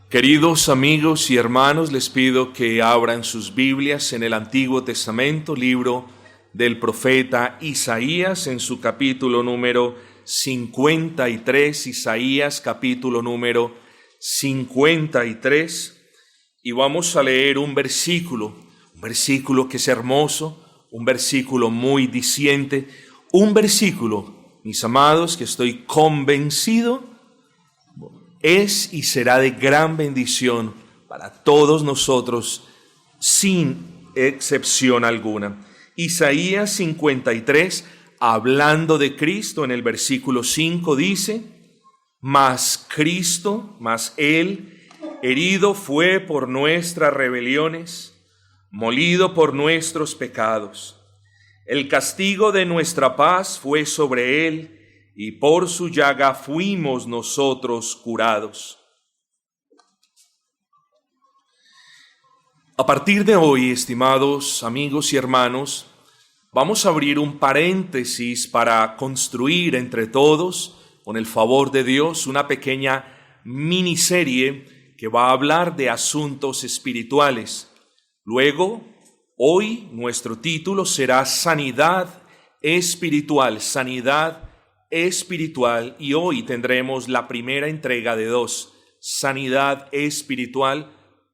Queridos amigos y hermanos, les pido que abran sus Biblias en el Antiguo Testamento, libro del profeta Isaías, en su capítulo número 53, Isaías capítulo número 53, y vamos a leer un versículo que es hermoso, un versículo muy diciente, un versículo, mis amados, que estoy convencido es y será de gran bendición para todos nosotros, sin excepción alguna. Isaías 53, hablando de Cristo, en el versículo 5 dice: Mas Él, herido fue por nuestras rebeliones, molido por nuestros pecados. El castigo de nuestra paz fue sobre Él, y por su llaga fuimos nosotros curados. A partir de hoy, estimados amigos y hermanos, vamos a abrir un paréntesis para construir entre todos, con el favor de Dios, una pequeña miniserie que va a hablar de asuntos espirituales. Luego, hoy nuestro título será Sanidad Espiritual, y hoy tendremos la primera entrega de dos, Sanidad Espiritual,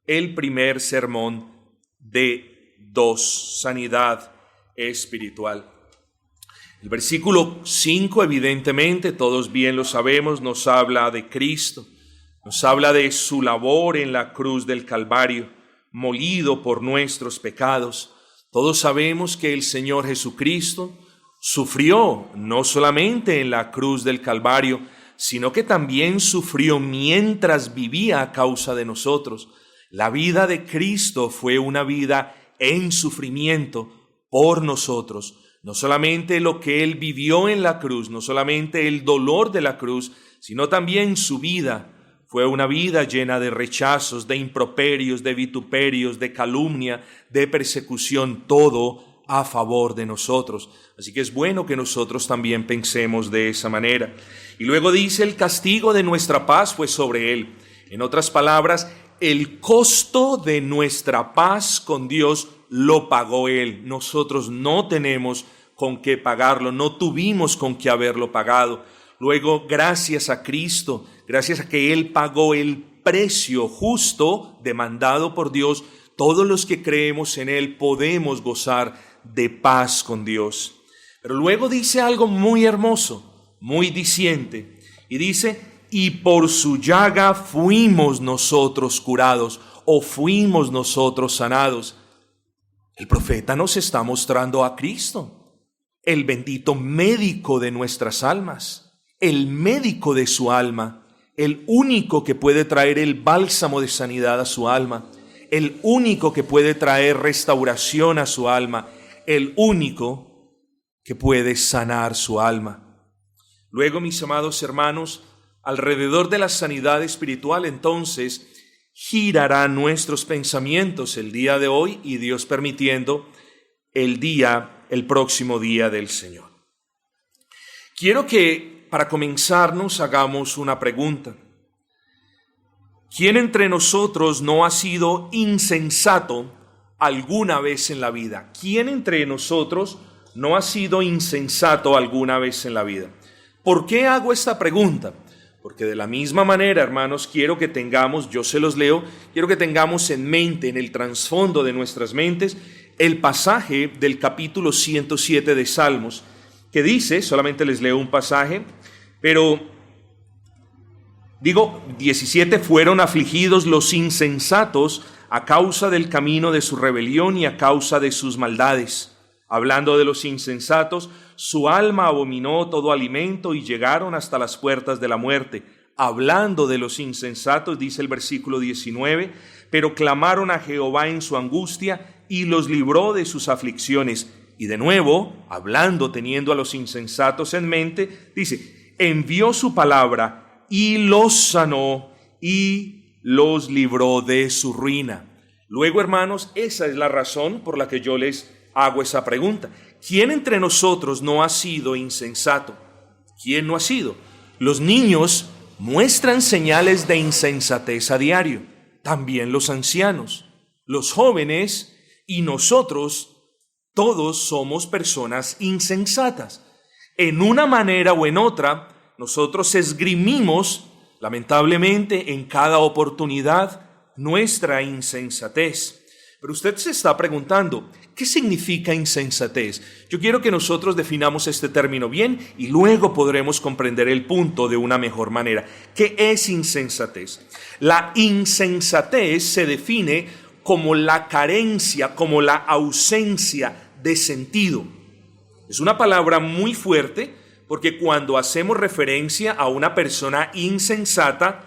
el primer sermón de dos, Sanidad Espiritual. El versículo 5, evidentemente, todos bien lo sabemos, nos habla de Cristo, nos habla de su labor en la cruz del Calvario, molido por nuestros pecados. Todos sabemos que el Señor Jesucristo sufrió no solamente en la cruz del Calvario, sino que también sufrió mientras vivía a causa de nosotros. La vida de Cristo fue una vida en sufrimiento por nosotros. No solamente lo que Él vivió en la cruz, no solamente el dolor de la cruz, sino también su vida. Fue una vida llena de rechazos, de improperios, de vituperios, de calumnia, de persecución, todo a favor de nosotros. Así que es bueno que nosotros también pensemos de esa manera. Y luego dice: el castigo de nuestra paz fue sobre Él. En otras palabras, el costo de nuestra paz con Dios lo pagó Él. Nosotros no tenemos con qué pagarlo, no tuvimos con qué haberlo pagado. Luego, gracias a Cristo, gracias a que Él pagó el precio justo demandado por Dios, todos los que creemos en Él podemos gozar de paz con Dios. Pero luego dice algo muy hermoso, muy diciente, y dice: y por su llaga fuimos nosotros curados, o fuimos nosotros sanados. El profeta nos está mostrando a Cristo, el bendito médico de nuestras almas, el médico de su alma, el único que puede traer el bálsamo de sanidad a su alma, el único que puede traer restauración a su alma, el único que puede sanar su alma. Luego, mis amados hermanos, alrededor de la sanidad espiritual, entonces, girarán nuestros pensamientos el día de hoy y, Dios permitiendo, el próximo día del Señor. Quiero que, para comenzar, nos hagamos una pregunta. ¿Quién entre nosotros no ha sido insensato alguna vez en la vida? ¿Quién entre nosotros no ha sido insensato alguna vez en la vida? ¿Por qué hago esta pregunta? Porque de la misma manera, hermanos, quiero que tengamos, yo se los leo, quiero que tengamos en mente, en el trasfondo de nuestras mentes, el pasaje del capítulo 107 de Salmos, que dice, solamente les leo un pasaje, pero 17, fueron afligidos los insensatos a causa del camino de su rebelión y a causa de sus maldades. Hablando de los insensatos, su alma abominó todo alimento y llegaron hasta las puertas de la muerte. Hablando de los insensatos, dice el versículo 19, pero clamaron a Jehová en su angustia y los libró de sus aflicciones. Y de nuevo, hablando, teniendo a los insensatos en mente, dice: envió su palabra y los sanó y los libró de su ruina. Luego, hermanos, esa es la razón por la que yo les hago esa pregunta. ¿Quién entre nosotros no ha sido insensato? ¿Quién no ha sido? Los niños muestran señales de insensatez a diario. También los ancianos, los jóvenes y nosotros, todos somos personas insensatas. En una manera o en otra, nosotros esgrimimos, lamentablemente, en cada oportunidad, nuestra insensatez. Pero usted se está preguntando, ¿qué significa insensatez? Yo quiero que nosotros definamos este término bien y luego podremos comprender el punto de una mejor manera. ¿Qué es insensatez? La insensatez se define como la carencia, como la ausencia de sentido. Es una palabra muy fuerte porque cuando hacemos referencia a una persona insensata,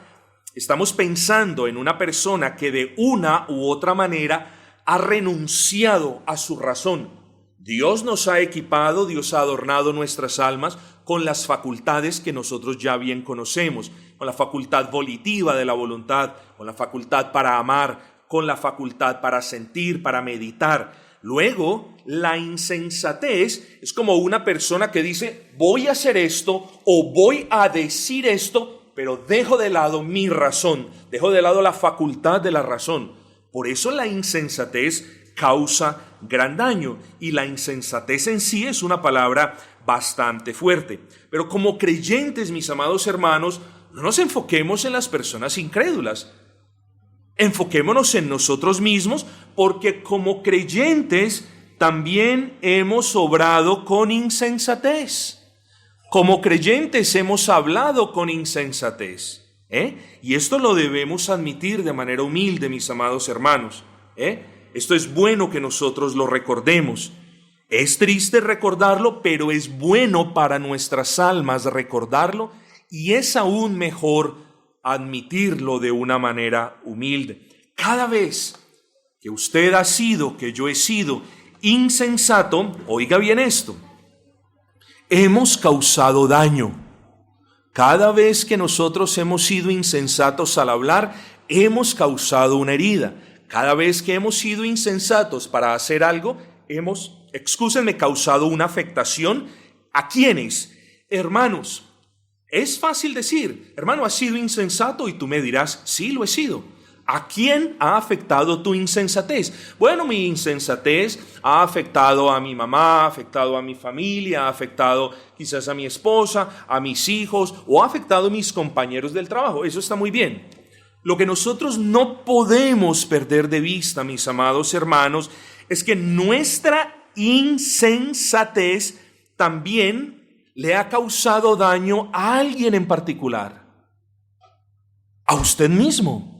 estamos pensando en una persona que de una u otra manera ha renunciado a su razón. Dios nos ha equipado, Dios ha adornado nuestras almas con las facultades que nosotros ya bien conocemos, con la facultad volitiva de la voluntad, con la facultad para amar, con la facultad para sentir, para meditar. Luego, la insensatez es como una persona que dice, voy a hacer esto o voy a decir esto, pero dejo de lado mi razón, dejo de lado la facultad de la razón. Por eso la insensatez causa gran daño y la insensatez en sí es una palabra bastante fuerte. Pero como creyentes, mis amados hermanos, no nos enfoquemos en las personas incrédulas. Enfoquémonos en nosotros mismos porque como creyentes también hemos obrado con insensatez. Como creyentes hemos hablado con insensatez. Y esto lo debemos admitir de manera humilde, mis amados hermanos. Esto es bueno que nosotros lo recordemos. Es triste recordarlo, pero es bueno para nuestras almas recordarlo y es aún mejor admitirlo de una manera humilde. Cada vez que usted ha sido, que yo he sido insensato, oiga bien esto, hemos causado daño. Cada vez que nosotros hemos sido insensatos al hablar, hemos causado una herida. Cada vez que hemos sido insensatos para hacer algo, hemos, causado una afectación. ¿A quiénes? Hermanos. Es fácil decir, hermano, ¿has sido insensato? Y tú me dirás, sí, lo he sido. ¿A quién ha afectado tu insensatez? Bueno, mi insensatez ha afectado a mi mamá, ha afectado a mi familia, ha afectado quizás a mi esposa, a mis hijos o ha afectado a mis compañeros del trabajo. Eso está muy bien. Lo que nosotros no podemos perder de vista, mis amados hermanos, es que nuestra insensatez también le ha causado daño a alguien en particular. A usted mismo.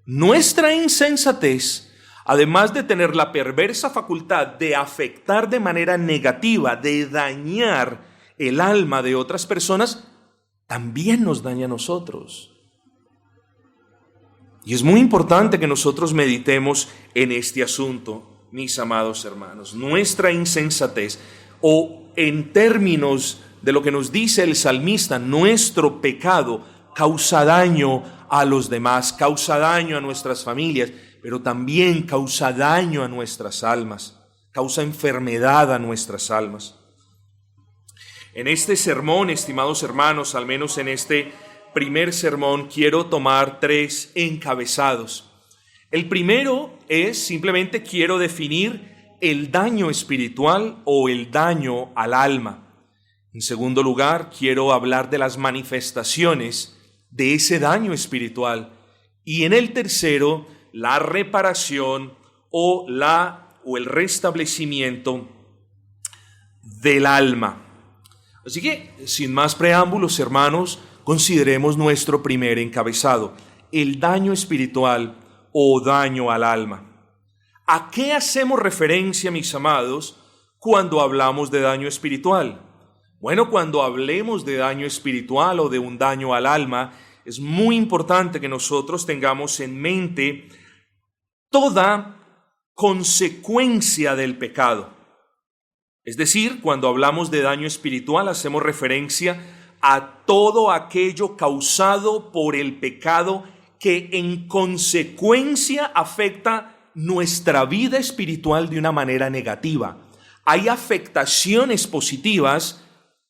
Nuestra insensatez, además de tener la perversa facultad de afectar de manera negativa, de dañar el alma de otras personas, también nos daña a nosotros. Y es muy importante que nosotros meditemos en este asunto, mis amados hermanos. Nuestra insensatez, o en términos de lo que nos dice el salmista, nuestro pecado causa daño a los demás, causa daño a nuestras familias, pero también causa daño a nuestras almas, causa enfermedad a nuestras almas. En este sermón, estimados hermanos, al menos en este primer sermón, quiero tomar 3 encabezados. El primero es simplemente quiero definir el daño espiritual o el daño al alma. En segundo lugar, quiero hablar de las manifestaciones de ese daño espiritual. Y en el tercero, la reparación o el restablecimiento del alma. Así que, sin más preámbulos, hermanos, consideremos nuestro primer encabezado, el daño espiritual o daño al alma. ¿A qué hacemos referencia, mis amados, cuando hablamos de daño espiritual? Bueno, cuando hablemos de daño espiritual o de un daño al alma, es muy importante que nosotros tengamos en mente toda consecuencia del pecado. Es decir, cuando hablamos de daño espiritual, hacemos referencia a todo aquello causado por el pecado que en consecuencia afecta nuestra vida espiritual de una manera negativa. Hay afectaciones positivas,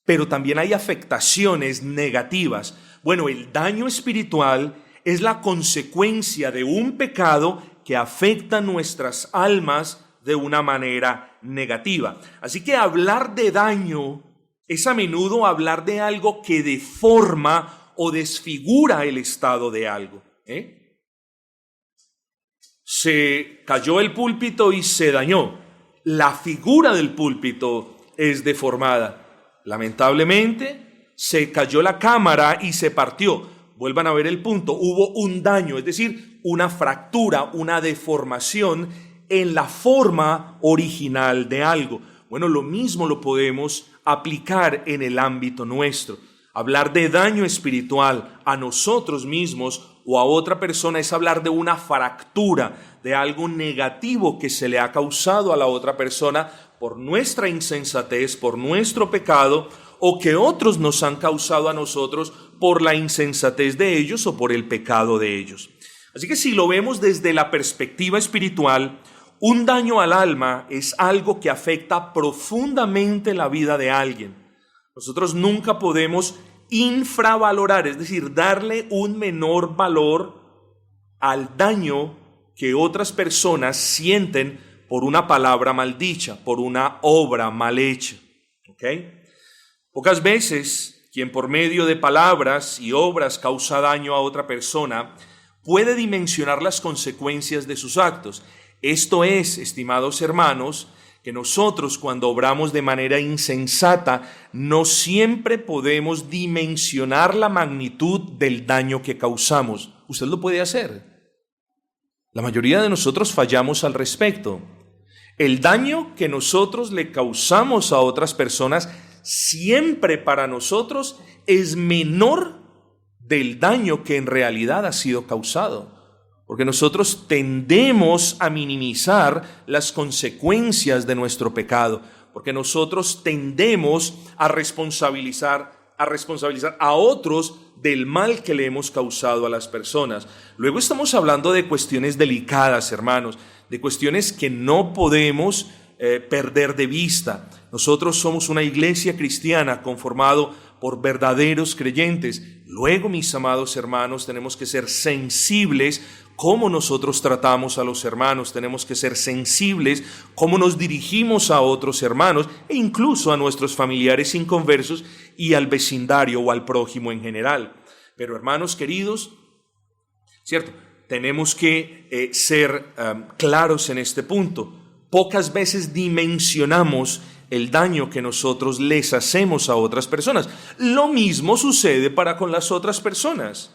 pero también hay afectaciones negativas. Bueno, el daño espiritual es la consecuencia de un pecado que afecta nuestras almas de una manera negativa. Así que hablar de daño es a menudo hablar de algo que deforma o desfigura el estado de algo. Se cayó el púlpito y se dañó. La figura del púlpito es deformada. Lamentablemente, se cayó la cámara y se partió. Vuelvan a ver el punto. Hubo un daño, es decir, una fractura, una deformación en la forma original de algo. Bueno, lo mismo lo podemos aplicar en el ámbito nuestro. Hablar de daño espiritual a nosotros mismos o a otra persona es hablar de una fractura, de algo negativo que se le ha causado a la otra persona por nuestra insensatez, por nuestro pecado, o que otros nos han causado a nosotros por la insensatez de ellos o por el pecado de ellos. Así que si lo vemos desde la perspectiva espiritual, un daño al alma es algo que afecta profundamente la vida de alguien. Nosotros nunca podemos infravalorar, es decir, darle un menor valor al daño que otras personas sienten por una palabra maldicha, por una obra mal hecha. ¿Ok? Pocas veces quien por medio de palabras y obras causa daño a otra persona puede dimensionar las consecuencias de sus actos. Esto es, estimados hermanos, que nosotros cuando obramos de manera insensata no siempre podemos dimensionar la magnitud del daño que causamos. Usted lo puede hacer. La mayoría de nosotros fallamos al respecto. El daño que nosotros le causamos a otras personas siempre para nosotros es menor del daño que en realidad ha sido causado. Porque nosotros tendemos a minimizar las consecuencias de nuestro pecado, porque nosotros tendemos a responsabilizar a otros del mal que le hemos causado a las personas. Luego estamos hablando de cuestiones delicadas, hermanos, de cuestiones que no podemos perder de vista. Nosotros somos una iglesia cristiana conformado por verdaderos creyentes. Luego, mis amados hermanos, tenemos que ser sensibles cómo nosotros tratamos a los hermanos, tenemos que ser sensibles cómo nos dirigimos a otros hermanos e incluso a nuestros familiares inconversos y al vecindario o al prójimo en general. Pero hermanos queridos, cierto, tenemos que ser claros en este punto. Pocas veces dimensionamos el daño que nosotros les hacemos a otras personas. Lo mismo sucede con las otras personas.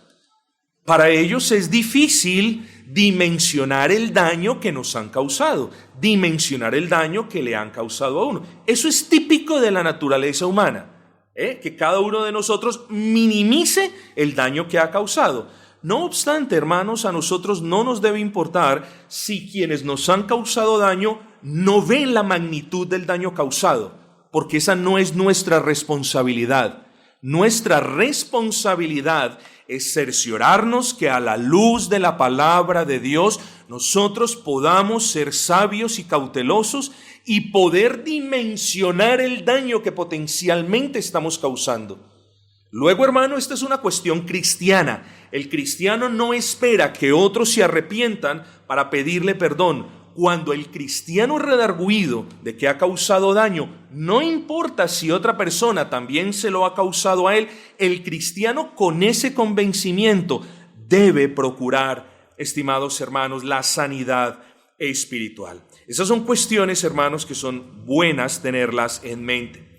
Para ellos es difícil dimensionar el daño que nos han causado, dimensionar el daño que le han causado a uno. Eso es típico de la naturaleza humana, que cada uno de nosotros minimice el daño que ha causado. No obstante, hermanos, a nosotros no nos debe importar si quienes nos han causado daño no ven la magnitud del daño causado, porque esa no es nuestra responsabilidad. Nuestra responsabilidad es cerciorarnos que a la luz de la palabra de Dios nosotros podamos ser sabios y cautelosos y poder dimensionar el daño que potencialmente estamos causando. Luego, hermano, esta es una cuestión cristiana. El cristiano no espera que otros se arrepientan para pedirle perdón. Cuando el cristiano es redargüido de que ha causado daño, no importa si otra persona también se lo ha causado a él, el cristiano con ese convencimiento debe procurar, estimados hermanos, la sanidad espiritual. Esas son cuestiones, hermanos, que son buenas tenerlas en mente.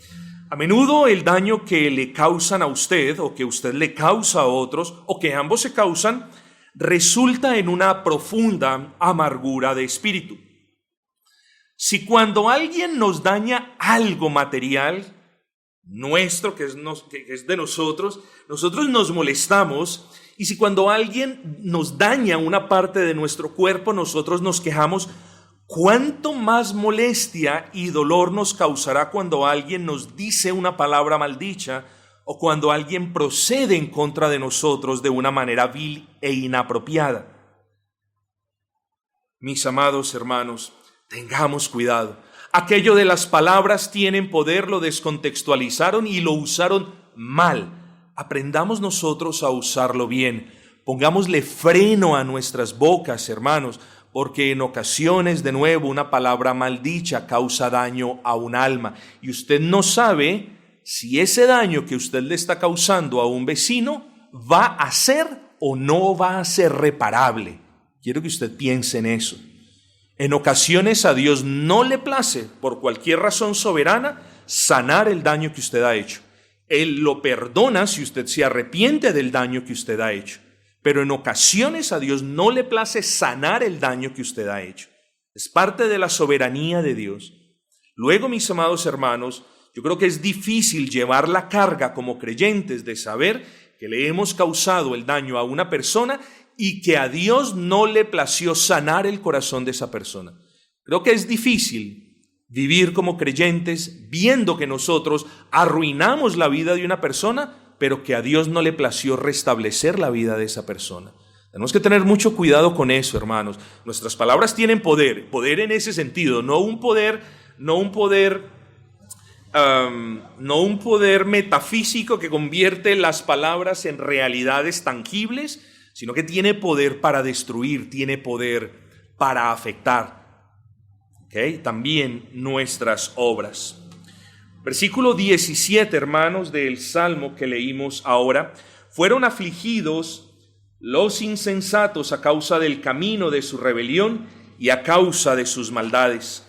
A menudo el daño que le causan a usted o que usted le causa a otros o que ambos se causan resulta en una profunda amargura de espíritu. Si cuando alguien nos daña algo material nuestro, que es de nosotros nos molestamos, y si cuando alguien nos daña una parte de nuestro cuerpo, nosotros nos quejamos, ¿cuánto más molestia y dolor nos causará cuando alguien nos dice una palabra maldicha o cuando alguien procede en contra de nosotros de una manera vil e inapropiada? Mis amados hermanos, tengamos cuidado. Aquello de las palabras tienen poder lo descontextualizaron y lo usaron mal. aprendamos nosotros a usarlo bien. Pongámosle freno a nuestras bocas, hermanos, porque en ocasiones, de nuevo, una palabra maldicha causa daño a un alma. Y usted no sabe si ese daño que usted le está causando a un vecino va a ser o no va a ser reparable. Quiero que usted piense en eso. En ocasiones a Dios no le place, por cualquier razón soberana, sanar el daño que usted ha hecho. Él lo perdona si usted se arrepiente del daño que usted ha hecho. Pero en ocasiones a Dios no le place sanar el daño que usted ha hecho. Es parte de la soberanía de Dios. Luego, mis amados hermanos, yo creo que es difícil llevar la carga como creyentes de saber que le hemos causado el daño a una persona y que a Dios no le plació sanar el corazón de esa persona. Creo que es difícil vivir como creyentes viendo que nosotros arruinamos la vida de una persona, pero que a Dios no le plació restablecer la vida de esa persona. Tenemos que tener mucho cuidado con eso, hermanos. Nuestras palabras tienen poder, poder en ese sentido, no un poder metafísico que convierte las palabras en realidades tangibles, sino que tiene poder para destruir, tiene poder para afectar. ¿Okay? También nuestras obras. Versículo 17, hermanos, del Salmo que leímos ahora. Fueron afligidos los insensatos a causa del camino de su rebelión y a causa de sus maldades.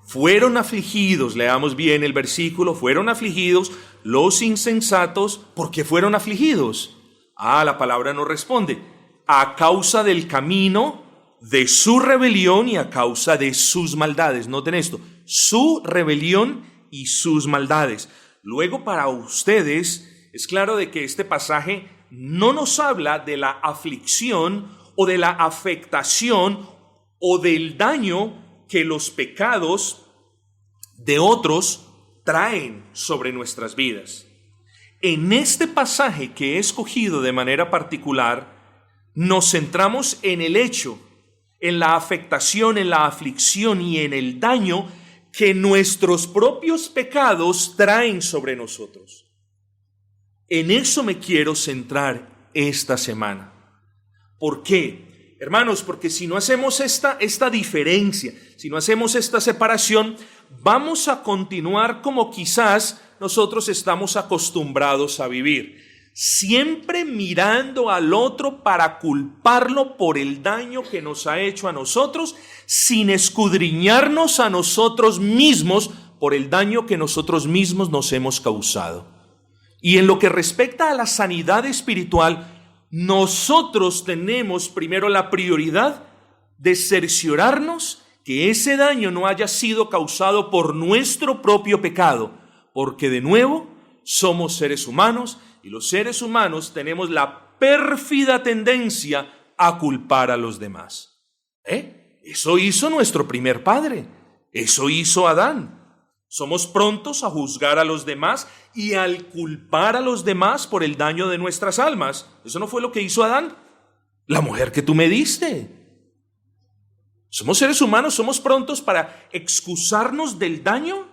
Fueron afligidos, leamos bien el versículo, fueron afligidos los insensatos. ¿Por qué fueron afligidos? La palabra no responde. A causa del camino de su rebelión y a causa de sus maldades. Noten esto, su rebelión y sus maldades. Luego, para ustedes es claro de que este pasaje no nos habla de la aflicción o de la afectación o del daño que los pecados de otros traen sobre nuestras vidas. En este pasaje que he escogido de manera particular, nos centramos en el hecho, en la afectación, en la aflicción y en el daño que nuestros propios pecados traen sobre nosotros. En eso me quiero centrar esta semana. ¿Por qué? Hermanos, porque si no hacemos esta diferencia, si no hacemos esta separación, vamos a continuar como quizás nosotros estamos acostumbrados a vivir, siempre mirando al otro para culparlo por el daño que nos ha hecho a nosotros, sin escudriñarnos a nosotros mismos por el daño que nosotros mismos nos hemos causado. Y en lo que respecta a la sanidad espiritual, nosotros tenemos primero la prioridad de cerciorarnos que ese daño no haya sido causado por nuestro propio pecado, porque de nuevo somos seres humanos y los seres humanos tenemos la pérfida tendencia a culpar a los demás. Eso hizo nuestro primer padre, eso hizo Adán. Somos prontos a juzgar a los demás y al culpar a los demás por el daño de nuestras almas. ¿Eso no fue lo que hizo Adán? La mujer que tú me diste. Somos seres humanos, somos prontos para excusarnos del daño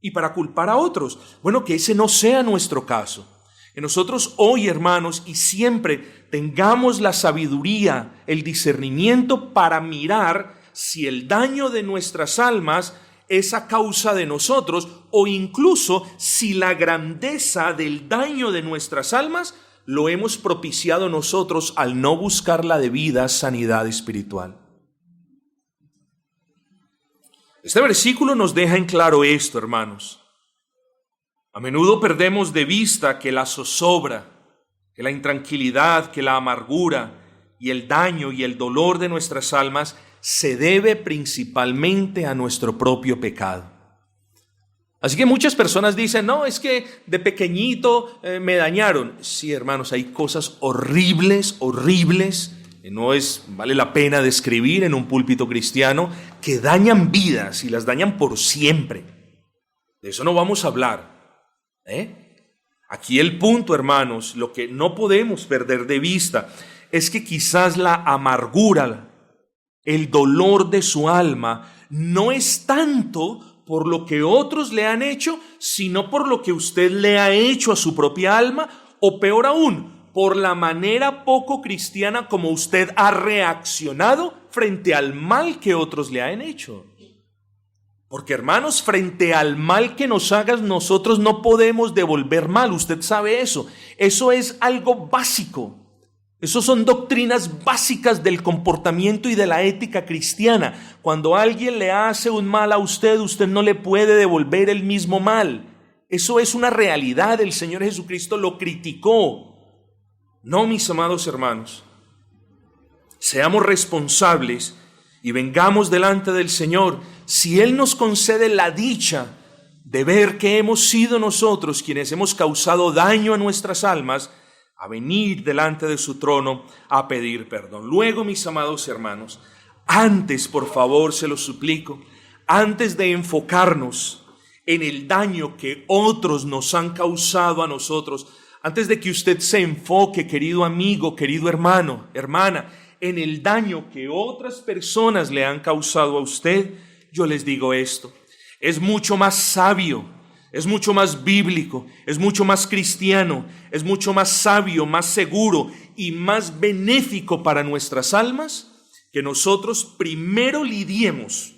y para culpar a otros. Bueno, que ese no sea nuestro caso. Que nosotros hoy, hermanos, y siempre tengamos la sabiduría, el discernimiento para mirar si el daño de nuestras almas es a causa de nosotros o incluso si la grandeza del daño de nuestras almas lo hemos propiciado nosotros al no buscar la debida sanidad espiritual. Este versículo nos deja en claro esto, hermanos. A menudo perdemos de vista que la zozobra, que la intranquilidad, que la amargura y el daño y el dolor de nuestras almas se debe principalmente a nuestro propio pecado. Así que muchas personas dicen, no, es que de pequeñito me dañaron. Sí, hermanos, hay cosas horribles, que vale la pena describir en un púlpito cristiano, que dañan vidas y las dañan por siempre. De eso no vamos a hablar. Aquí el punto, hermanos, lo que no podemos perder de vista es que quizás la amargura, el dolor de su alma, no es tanto por lo que otros le han hecho, sino por lo que usted le ha hecho a su propia alma, o peor aún, por la manera poco cristiana como usted ha reaccionado frente al mal que otros le han hecho. Porque, hermanos, frente al mal que nos hagan, nosotros no podemos devolver mal. Usted sabe eso. Eso es algo básico. Esas son doctrinas básicas del comportamiento y de la ética cristiana. Cuando alguien le hace un mal a usted, usted no le puede devolver el mismo mal. Eso es una realidad. El Señor Jesucristo lo criticó. No, mis amados hermanos. Seamos responsables y vengamos delante del Señor. Si Él nos concede la dicha de ver que hemos sido nosotros quienes hemos causado daño a nuestras almas, a venir delante de su trono a pedir perdón. Luego, mis amados hermanos, antes, por favor, se lo suplico, antes de enfocarnos en el daño que otros nos han causado a nosotros, antes de que usted se enfoque, querido amigo, querido hermano, hermana, en el daño que otras personas le han causado a usted, yo les digo esto: es mucho más sabio, es mucho más bíblico, es mucho más cristiano, es mucho más sabio, más seguro y más benéfico para nuestras almas que nosotros primero lidiemos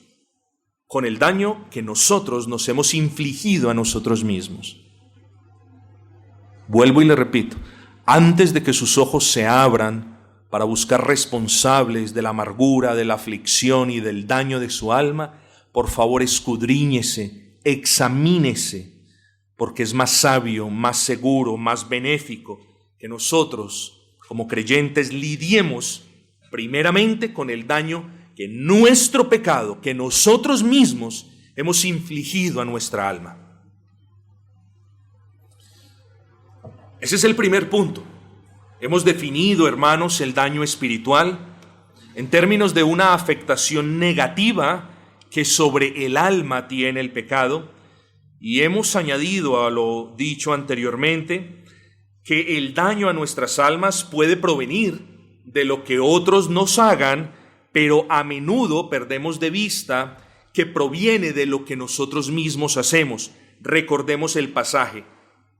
con el daño que nosotros nos hemos infligido a nosotros mismos. Vuelvo y le repito, antes de que sus ojos se abran para buscar responsables de la amargura, de la aflicción y del daño de su alma, por favor escudriñese, examínese, porque es más sabio, más seguro, más benéfico que nosotros, como creyentes, lidiemos primeramente con el daño que nuestro pecado, que nosotros mismos hemos infligido a nuestra alma. Ese es el primer punto. Hemos definido, hermanos, el daño espiritual en términos de una afectación negativa que sobre el alma tiene el pecado, y hemos añadido a lo dicho anteriormente que el daño a nuestras almas puede provenir de lo que otros nos hagan, pero a menudo perdemos de vista que proviene de lo que nosotros mismos hacemos. Recordemos el pasaje: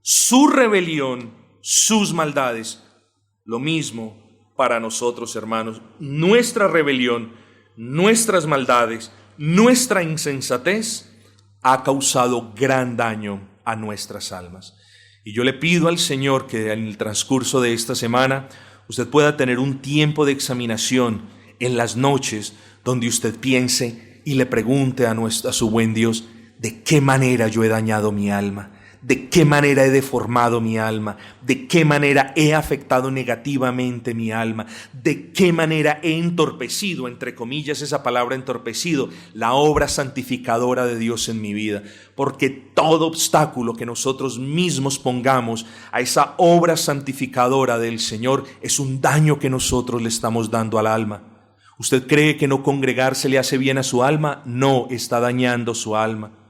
su rebelión, sus maldades. Lo mismo para nosotros, hermanos. Nuestra rebelión, nuestras maldades, nuestra insensatez ha causado gran daño a nuestras almas. Y yo le pido al Señor que en el transcurso de esta semana usted pueda tener un tiempo de examinación en las noches donde usted piense y le pregunte a su buen Dios: ¿de qué manera yo he dañado mi alma? ¿De qué manera he deformado mi alma? ¿De qué manera he afectado negativamente mi alma? ¿De qué manera he entorpecido, entre comillas esa palabra entorpecido, la obra santificadora de Dios en mi vida? Porque todo obstáculo que nosotros mismos pongamos a esa obra santificadora del Señor es un daño que nosotros le estamos dando al alma. ¿Usted cree que no congregarse le hace bien a su alma? No, está dañando su alma.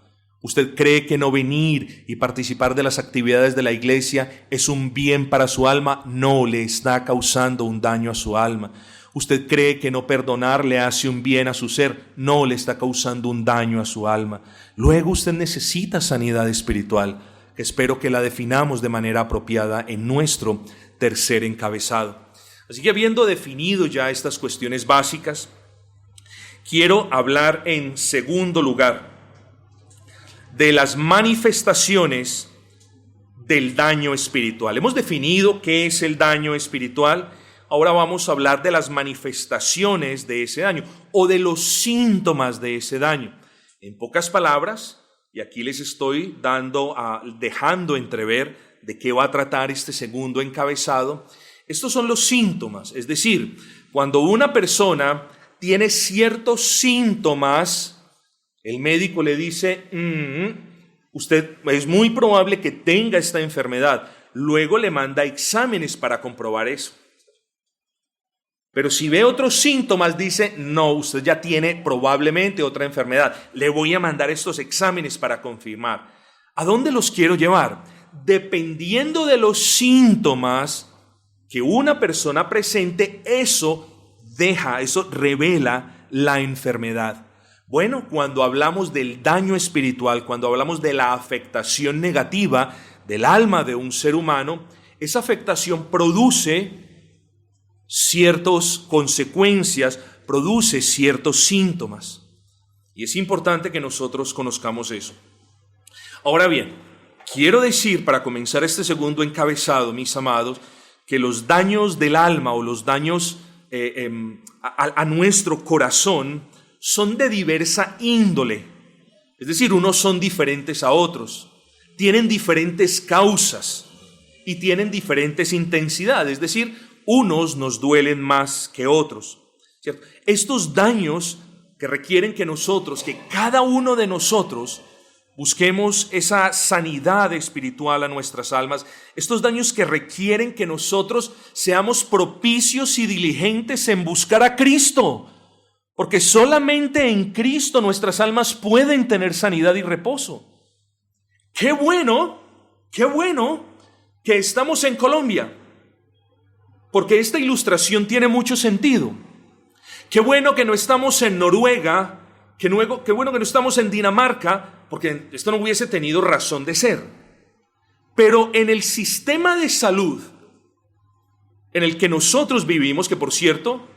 ¿Usted cree que no venir y participar de las actividades de la iglesia es un bien para su alma? No, le está causando un daño a su alma. ¿Usted cree que no perdonar le hace un bien a su ser? No, le está causando un daño a su alma. Luego usted necesita sanidad espiritual, que espero que la definamos de manera apropiada en nuestro tercer encabezado. Así que, habiendo definido ya estas cuestiones básicas, quiero hablar en segundo lugar de las manifestaciones del daño espiritual. Hemos definido qué es el daño espiritual. Ahora vamos a hablar de las manifestaciones de ese daño o de los síntomas de ese daño. En pocas palabras, y aquí les estoy dejando entrever de qué va a tratar este segundo encabezado, estos son los síntomas. Es decir, cuando una persona tiene ciertos síntomas, el médico le dice: usted es muy probable que tenga esta enfermedad. Luego le manda exámenes para comprobar eso. Pero si ve otros síntomas, dice: no, usted ya tiene probablemente otra enfermedad. Le voy a mandar estos exámenes para confirmar. ¿A dónde los quiero llevar? Dependiendo de los síntomas que una persona presente, eso revela la enfermedad. Bueno, cuando hablamos del daño espiritual, cuando hablamos de la afectación negativa del alma de un ser humano, esa afectación produce ciertas consecuencias, produce ciertos síntomas. Y es importante que nosotros conozcamos eso. Ahora bien, quiero decir, para comenzar este segundo encabezado, mis amados, que los daños del alma o los daños a nuestro corazón son de diversa índole. Es decir, unos son diferentes a otros, tienen diferentes causas y tienen diferentes intensidades. Es decir, unos nos duelen más que otros, ¿cierto? Estos daños que requieren que nosotros, que cada uno de nosotros busquemos esa sanidad espiritual a nuestras almas, estos daños que requieren que nosotros seamos propicios y diligentes en buscar a Cristo, porque solamente en Cristo nuestras almas pueden tener sanidad y reposo. Qué bueno que estamos en Colombia, porque esta ilustración tiene mucho sentido. Qué bueno que no estamos en Noruega, qué bueno que no estamos en Dinamarca, porque esto no hubiese tenido razón de ser. Pero en el sistema de salud en el que nosotros vivimos, que por cierto,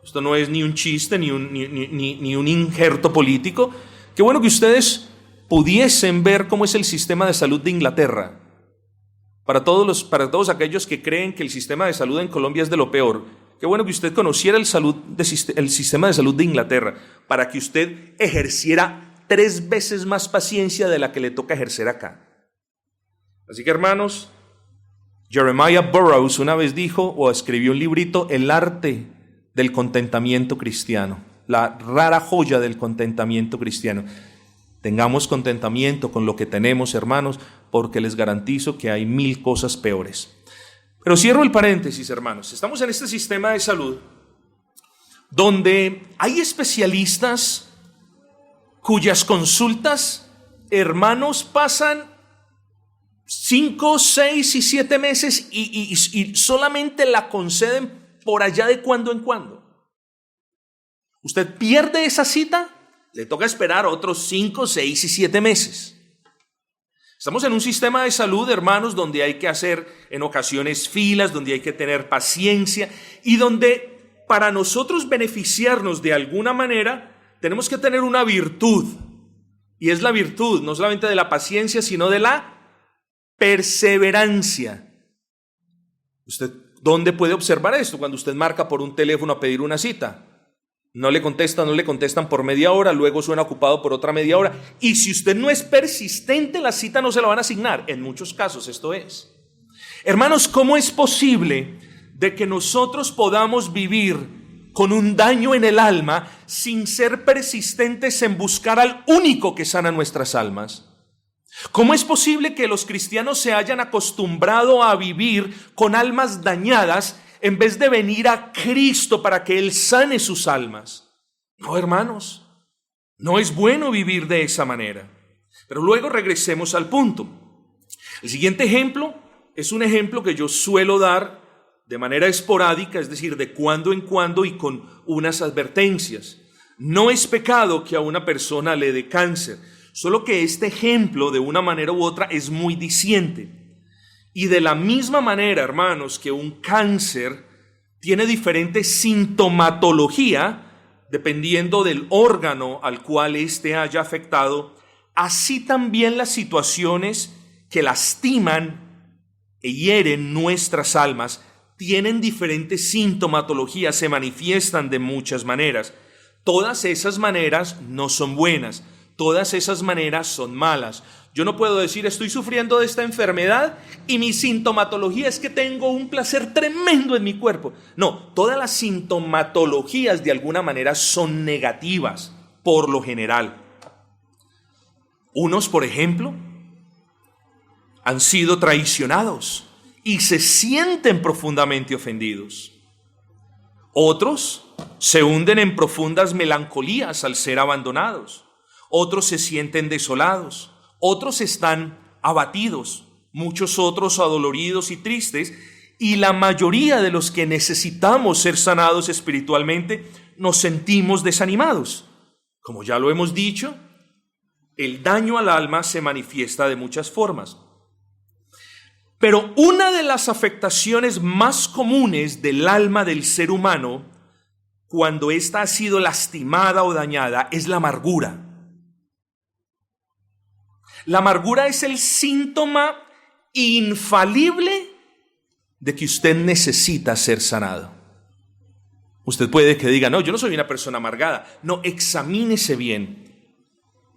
esto no es ni un chiste ni un injerto político, qué bueno que ustedes pudiesen ver cómo es el sistema de salud de Inglaterra. Para todos aquellos que creen que el sistema de salud en Colombia es de lo peor, qué bueno que usted conociera el sistema de salud de Inglaterra, para que usted ejerciera 3 veces más paciencia de la que le toca ejercer acá. Así que, hermanos, Jeremiah Burroughs una vez dijo o escribió un librito, El arte del contentamiento cristiano, la rara joya del contentamiento cristiano. Tengamos contentamiento con lo que tenemos, hermanos, porque les garantizo que hay 1000 cosas peores. Pero cierro el paréntesis, hermanos. Estamos en este sistema de salud donde hay especialistas cuyas consultas, hermanos, pasan 5, 6 y 7 meses y solamente la conceden por allá de cuando en cuando. Usted pierde esa cita, le toca esperar otros 5, 6 y 7 meses. Estamos en un sistema de salud, hermanos, donde hay que hacer en ocasiones filas, donde hay que tener paciencia y donde para nosotros beneficiarnos de alguna manera tenemos que tener una virtud. Y es la virtud no solamente de la paciencia, sino de la perseverancia. ¿Usted dónde puede observar esto? Cuando usted marca por un teléfono a pedir una cita. No le contestan por media hora, luego suena ocupado por otra media hora. Y si usted no es persistente, la cita no se la van a asignar. En muchos casos esto es. Hermanos, ¿cómo es posible de que nosotros podamos vivir con un daño en el alma sin ser persistentes en buscar al único que sana nuestras almas? ¿Cómo es posible que los cristianos se hayan acostumbrado a vivir con almas dañadas en vez de venir a Cristo para que Él sane sus almas? No, hermanos, no es bueno vivir de esa manera. Pero luego regresemos al punto. El siguiente ejemplo es un ejemplo que yo suelo dar de manera esporádica, es decir, de cuando en cuando y con unas advertencias. No es pecado que a una persona le dé cáncer, solo que este ejemplo de una manera u otra es muy diciente. Y de la misma manera, hermanos, que un cáncer tiene diferente sintomatología dependiendo del órgano al cual éste haya afectado, así también las situaciones que lastiman e hieren nuestras almas tienen diferentes sintomatologías, se manifiestan de muchas maneras. Todas esas maneras no son buenas, todas esas maneras son malas. Yo no puedo decir estoy sufriendo de esta enfermedad y mi sintomatología es que tengo un placer tremendo en mi cuerpo. No, todas las sintomatologías de alguna manera son negativas por lo general. Unos, por ejemplo, han sido traicionados y se sienten profundamente ofendidos. Otros se hunden en profundas melancolías al ser abandonados. Otros se sienten desolados. Otros están abatidos. Muchos otros adoloridos y tristes. Y la mayoría de los que necesitamos ser sanados espiritualmente nos sentimos desanimados. Como ya lo hemos dicho, el daño al alma se manifiesta de muchas formas. Pero una de las afectaciones más comunes del alma del ser humano, cuando ésta ha sido lastimada o dañada, es la amargura. La amargura es el síntoma infalible de que usted necesita ser sanado. Usted puede que diga, no, yo no soy una persona amargada. No, examínese bien.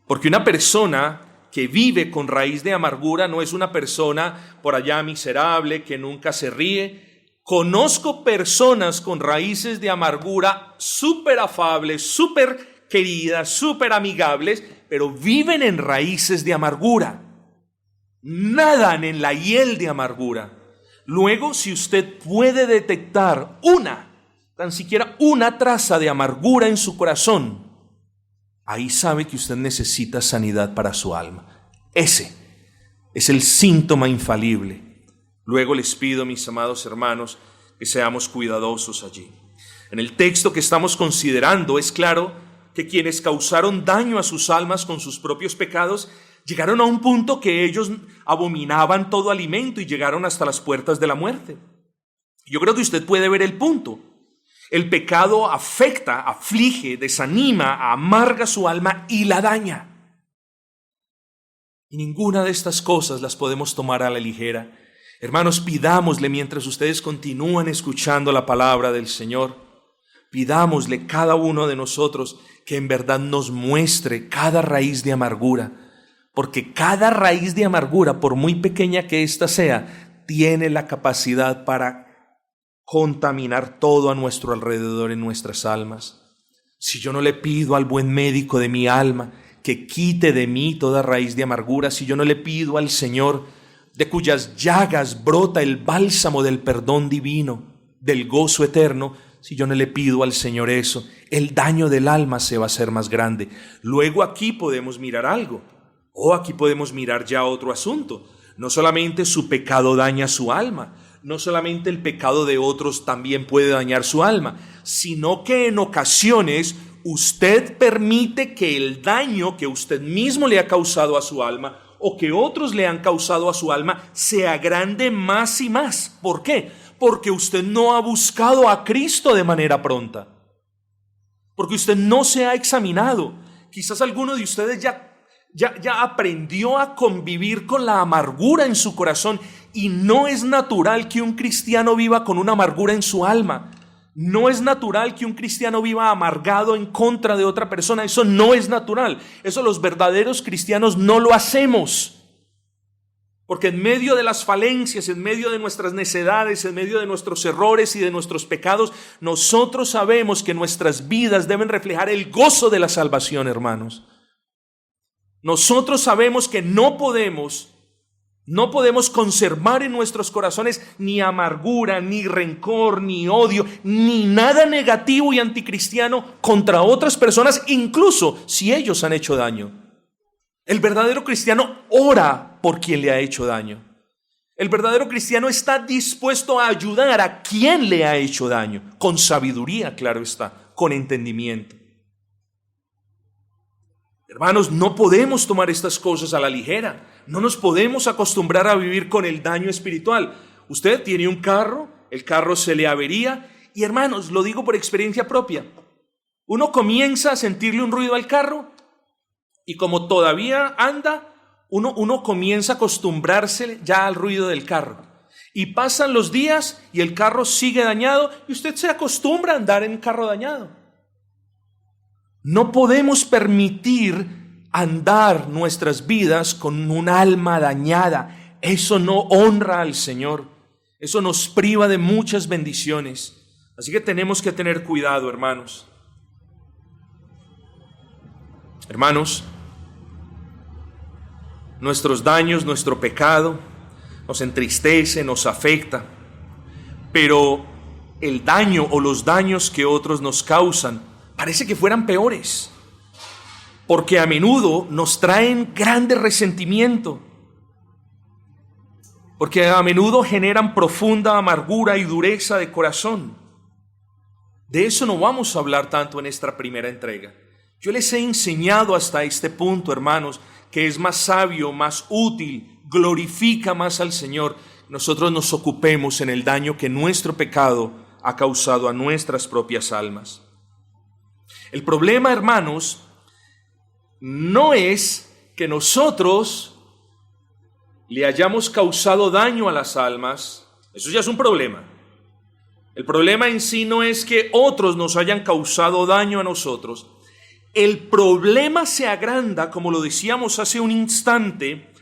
Porque una persona que vive con raíz de amargura no es una persona por allá miserable que nunca se ríe. Conozco personas con raíces de amargura súper afables, súper queridas, súper amigables, pero viven en raíces de amargura. Nadan en la hiel de amargura. Luego, si usted puede detectar tan siquiera una traza de amargura en su corazón, ahí sabe que usted necesita sanidad para su alma. Ese es el síntoma infalible. Luego les pido, mis amados hermanos, que seamos cuidadosos allí. En el texto que estamos considerando es claro que quienes causaron daño a sus almas con sus propios pecados llegaron a un punto que ellos abominaban todo alimento y llegaron hasta las puertas de la muerte. Yo creo que usted puede ver el punto. El pecado afecta, aflige, desanima, amarga su alma y la daña. Y ninguna de estas cosas las podemos tomar a la ligera. Hermanos, pidámosle mientras ustedes continúan escuchando la palabra del Señor, pidámosle cada uno de nosotros que en verdad nos muestre cada raíz de amargura, porque cada raíz de amargura, por muy pequeña que ésta sea, tiene la capacidad para contaminar todo a nuestro alrededor en nuestras almas. Si yo no le pido al buen médico de mi alma que quite de mí toda raíz de amargura, si yo no le pido al Señor de cuyas llagas brota el bálsamo del perdón divino, del gozo eterno, si yo no le pido al Señor eso, el daño del alma se va a hacer más grande. Luego aquí podemos mirar algo, aquí podemos mirar ya otro asunto. No solamente su pecado daña su alma, no solamente el pecado de otros también puede dañar su alma, sino que en ocasiones usted permite que el daño que usted mismo le ha causado a su alma o que otros le han causado a su alma se agrande más y más. ¿Por qué? Porque usted no ha buscado a Cristo de manera pronta. Porque usted no se ha examinado. Quizás alguno de ustedes ya aprendió a convivir con la amargura en su corazón, y no es natural que un cristiano viva con una amargura en su alma. No es natural que un cristiano viva amargado en contra de otra persona. Eso no es natural. Eso los verdaderos cristianos no lo hacemos. Porque en medio de las falencias, en medio de nuestras necedades, en medio de nuestros errores y de nuestros pecados, nosotros sabemos que nuestras vidas deben reflejar el gozo de la salvación, hermanos. Nosotros sabemos que no podemos conservar en nuestros corazones ni amargura, ni rencor, ni odio, ni nada negativo y anticristiano contra otras personas, incluso si ellos han hecho daño. El verdadero cristiano ora por quien le ha hecho daño. El verdadero cristiano está dispuesto a ayudar a quien le ha hecho daño, con sabiduría, claro está, con entendimiento. Hermanos, no podemos tomar estas cosas a la ligera. No nos podemos acostumbrar a vivir con el daño espiritual. Usted tiene un carro, el carro se le avería, y hermanos, lo digo por experiencia propia. Uno comienza a sentirle un ruido al carro, y como todavía anda, uno comienza a acostumbrarse ya al ruido del carro. Y pasan los días y el carro sigue dañado, y usted se acostumbra a andar en carro dañado. No podemos permitir andar nuestras vidas con un alma dañada. Eso no honra al Señor. Eso nos priva de muchas bendiciones. Así que tenemos que tener cuidado, hermanos. Hermanos, nuestros daños, nuestro pecado nos entristece, nos afecta. Pero el daño o los daños que otros nos causan parece que fueran peores, porque a menudo nos traen grande resentimiento, porque a menudo generan profunda amargura y dureza de corazón. De eso no vamos a hablar tanto en esta primera entrega. Yo les he enseñado hasta este punto, hermanos, que es más sabio, más útil, glorifica más al Señor. Nosotros nos ocupemos en el daño que nuestro pecado ha causado a nuestras propias almas. El problema, hermanos, no es que nosotros le hayamos causado daño a las almas. Eso ya es un problema. El problema en sí no es que otros nos hayan causado daño a nosotros. El problema se agranda, como lo decíamos hace un instante,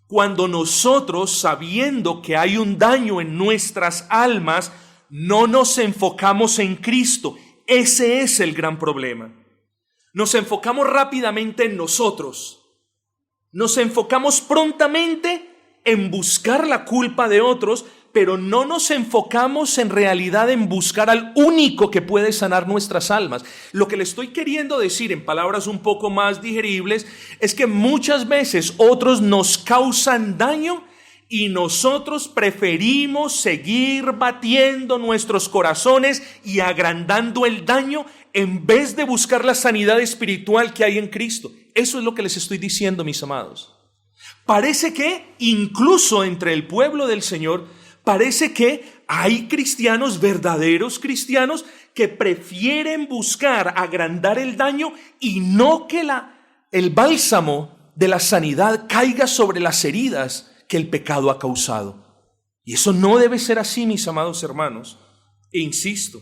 cuando nosotros, sabiendo que hay un daño en nuestras almas, no nos enfocamos en Cristo. Ese es el gran problema. Nos enfocamos rápidamente en nosotros. Nos enfocamos prontamente en buscar la culpa de otros, pero no nos enfocamos en realidad en buscar al único que puede sanar nuestras almas. Lo que le estoy queriendo decir en palabras un poco más digeribles es que muchas veces otros nos causan daño y nosotros preferimos seguir batiendo nuestros corazones y agrandando el daño en vez de buscar la sanidad espiritual que hay en Cristo. Eso es lo que les estoy diciendo, mis amados. Parece que incluso entre el pueblo del Señor, parece que hay cristianos, verdaderos cristianos, que prefieren buscar agrandar el daño y no que el bálsamo de la sanidad caiga sobre las heridas que el pecado ha causado. Y eso no debe ser así, mis amados hermanos. E insisto,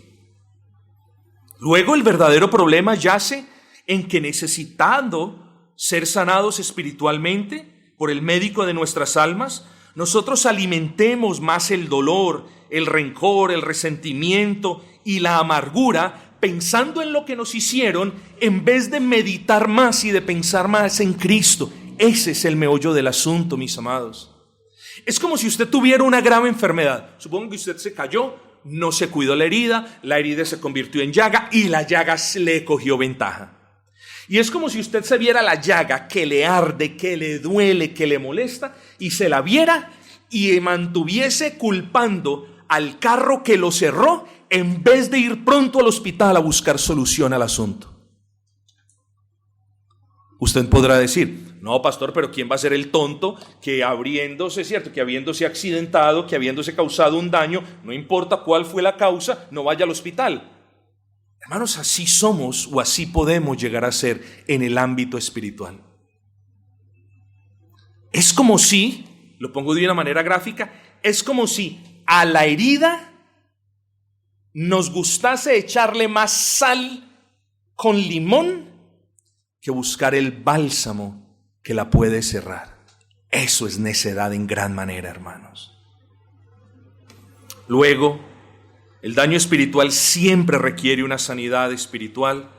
luego el verdadero problema yace en que necesitando ser sanados espiritualmente por el médico de nuestras almas, nosotros alimentemos más el dolor, el rencor, el resentimiento y la amargura pensando en lo que nos hicieron en vez de meditar más y de pensar más en Cristo. Ese es el meollo del asunto, mis amados. Es como si usted tuviera una grave enfermedad. Supongo que usted se cayó, no se cuidó la herida se convirtió en llaga y la llaga le cogió ventaja. Y es como si usted se viera la llaga que le arde, que le duele, que le molesta, y se la viera y mantuviese culpando al carro que lo cerró en vez de ir pronto al hospital a buscar solución al asunto. Usted podrá decir, no, pastor, pero ¿quién va a ser el tonto que habiéndose accidentado, que habiéndose causado un daño, no importa cuál fue la causa, no vaya al hospital? Hermanos, así somos o así podemos llegar a ser en el ámbito espiritual. Es como si, lo pongo de una manera gráfica, es como si a la herida nos gustase echarle más sal con limón que buscar el bálsamo que la puede cerrar. Eso es necedad en gran manera, hermanos. Luego, el daño espiritual siempre requiere una sanidad espiritual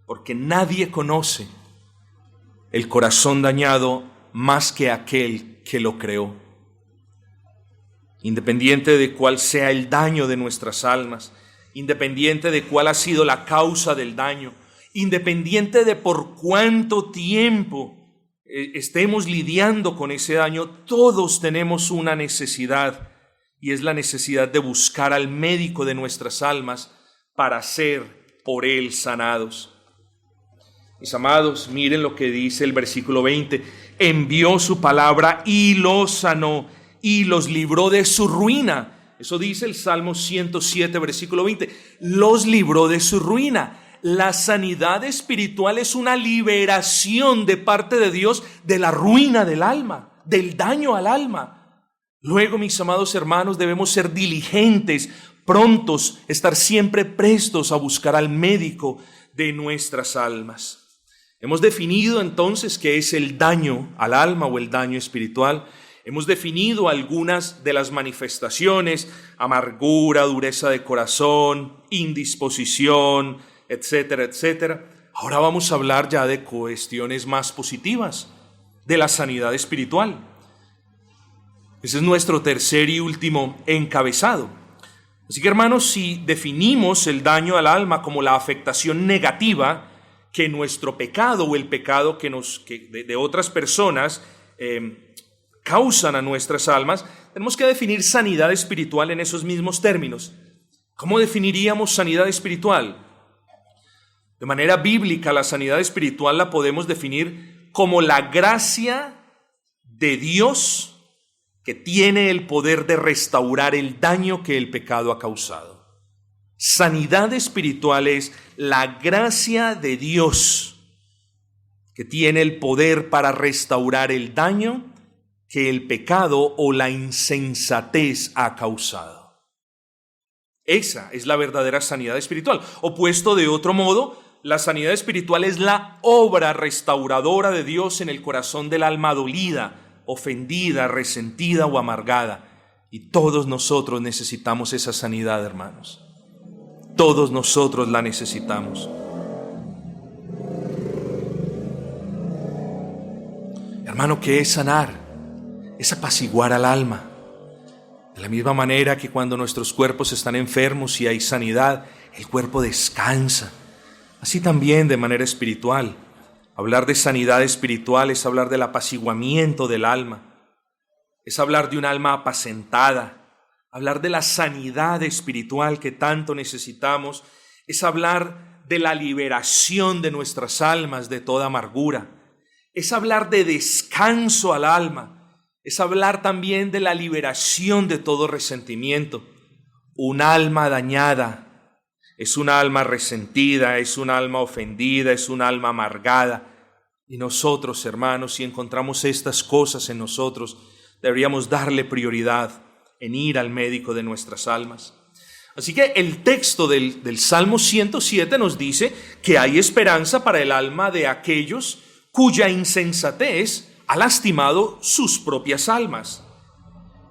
porque nadie conoce el corazón dañado más que aquel que lo creó. Independiente de cuál sea el daño de nuestras almas, independiente de cuál ha sido la causa del daño, independiente de por cuánto tiempo estemos lidiando con ese daño, todos tenemos una necesidad. Y es la necesidad de buscar al médico de nuestras almas para ser por él sanados. Mis amados, miren lo que dice el versículo 20. Envió su palabra y los sanó y los libró de su ruina. Eso dice el Salmo 107, versículo 20. Los libró de su ruina. La sanidad espiritual es una liberación de parte de Dios de la ruina del alma, del daño al alma. Luego, mis amados hermanos, debemos ser diligentes, prontos, estar siempre prestos a buscar al médico de nuestras almas. Hemos definido entonces qué es el daño al alma o el daño espiritual. Hemos definido algunas de las manifestaciones: amargura, dureza de corazón, indisposición, etcétera, etcétera. Ahora vamos a hablar ya de cuestiones más positivas, de la sanidad espiritual. Ese es nuestro tercer y último encabezado. Así que, hermanos, si definimos el daño al alma como la afectación negativa que nuestro pecado o el pecado de otras personas causan a nuestras almas, tenemos que definir sanidad espiritual en esos mismos términos. ¿Cómo definiríamos sanidad espiritual? De manera bíblica, la sanidad espiritual la podemos definir como la gracia de Dios que tiene el poder de restaurar el daño que el pecado ha causado. Sanidad espiritual es la gracia de Dios que tiene el poder para restaurar el daño que el pecado o la insensatez ha causado. Esa es la verdadera sanidad espiritual. O puesto de otro modo, la sanidad espiritual es la obra restauradora de Dios en el corazón del alma dolida, ofendida, resentida o amargada. Y todos nosotros necesitamos esa sanidad, hermanos. Todos nosotros la necesitamos. Hermano, ¿qué es sanar? Es apaciguar al alma. De la misma manera que cuando nuestros cuerpos están enfermos y hay sanidad, el cuerpo descansa. Así también de manera espiritual. Hablar de sanidad espiritual es hablar del apaciguamiento del alma. Es hablar de un alma apacentada. Hablar de la sanidad espiritual que tanto necesitamos. Es hablar de la liberación de nuestras almas de toda amargura. Es hablar de descanso al alma. Es hablar también de la liberación de todo resentimiento. Un alma dañada es un alma resentida, es un alma ofendida, es un alma amargada. Y nosotros, hermanos, si encontramos estas cosas en nosotros, deberíamos darle prioridad en ir al médico de nuestras almas. Así que el texto del Salmo 107 nos dice que hay esperanza para el alma de aquellos cuya insensatez ha lastimado sus propias almas.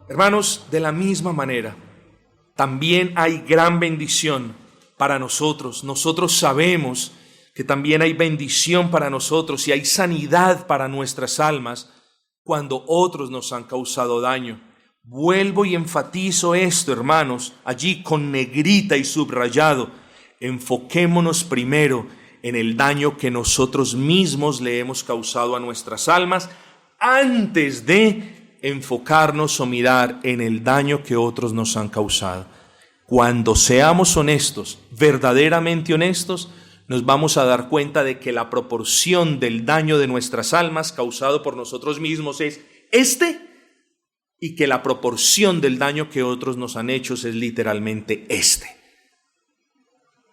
Hermanos, de la misma manera, también hay gran bendición para nosotros. Nosotros sabemos que también hay bendición para nosotros y hay sanidad para nuestras almas cuando otros nos han causado daño. Vuelvo y enfatizo esto, hermanos, allí con negrita y subrayado. Enfoquémonos primero en el daño que nosotros mismos le hemos causado a nuestras almas antes de enfocarnos o mirar en el daño que otros nos han causado. Cuando seamos honestos, verdaderamente honestos, nos vamos a dar cuenta de que la proporción del daño de nuestras almas causado por nosotros mismos es y que la proporción del daño que otros nos han hecho es literalmente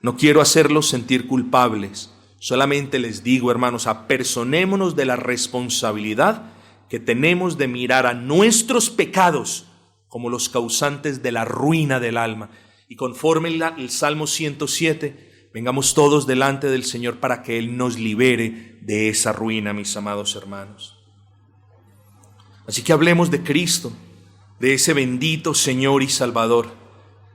No quiero hacerlos sentir culpables, solamente les digo, hermanos, apersonémonos de la responsabilidad que tenemos de mirar a nuestros pecados como los causantes de la ruina del alma. Y conforme el Salmo 107, vengamos todos delante del Señor para que Él nos libere de esa ruina, mis amados hermanos. Así que hablemos de Cristo, de ese bendito Señor y Salvador.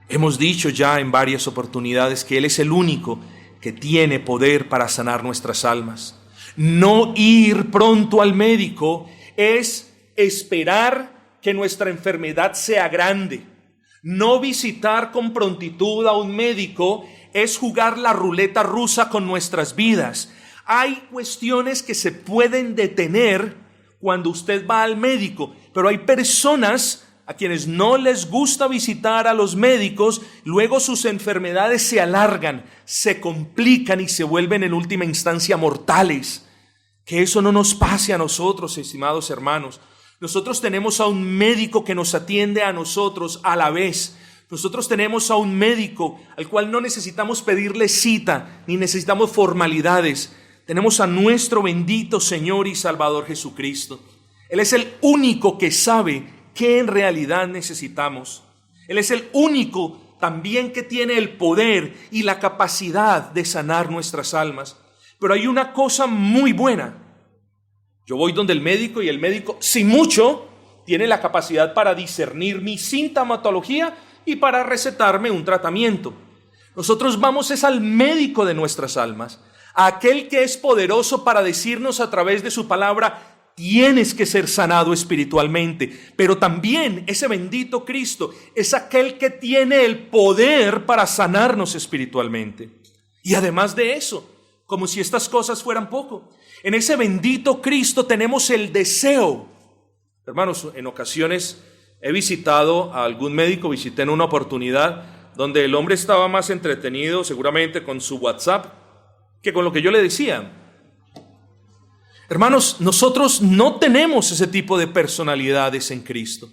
Hemos dicho ya en varias oportunidades que Él es el único que tiene poder para sanar nuestras almas. No ir pronto al médico es esperar que nuestra enfermedad sea grande. No visitar con prontitud a un médico es jugar la ruleta rusa con nuestras vidas. Hay cuestiones que se pueden detener cuando usted va al médico, pero hay personas a quienes no les gusta visitar a los médicos, luego sus enfermedades se alargan, se complican y se vuelven en última instancia mortales. Que eso no nos pase a nosotros, estimados hermanos. Nosotros tenemos a un médico que nos atiende a nosotros a la vez. Nosotros tenemos a un médico al cual no necesitamos pedirle cita, ni necesitamos formalidades. Tenemos a nuestro bendito Señor y Salvador Jesucristo. Él es el único que sabe qué en realidad necesitamos. Él es el único también que tiene el poder y la capacidad de sanar nuestras almas. Pero hay una cosa muy buena. Yo voy donde el médico y el médico, si mucho, tiene la capacidad para discernir mi sintomatología y para recetarme un tratamiento. Nosotros vamos es al médico de nuestras almas, a aquel que es poderoso para decirnos a través de su palabra: tienes que ser sanado espiritualmente. Pero también ese bendito Cristo es aquel que tiene el poder para sanarnos espiritualmente. Y además de eso, como si estas cosas fueran poco, en ese bendito Cristo tenemos el deseo. Hermanos, en ocasiones he visitado a algún médico, visité en una oportunidad donde el hombre estaba más entretenido seguramente con su WhatsApp que con lo que yo le decía. Hermanos, nosotros no tenemos ese tipo de personalidades en Cristo.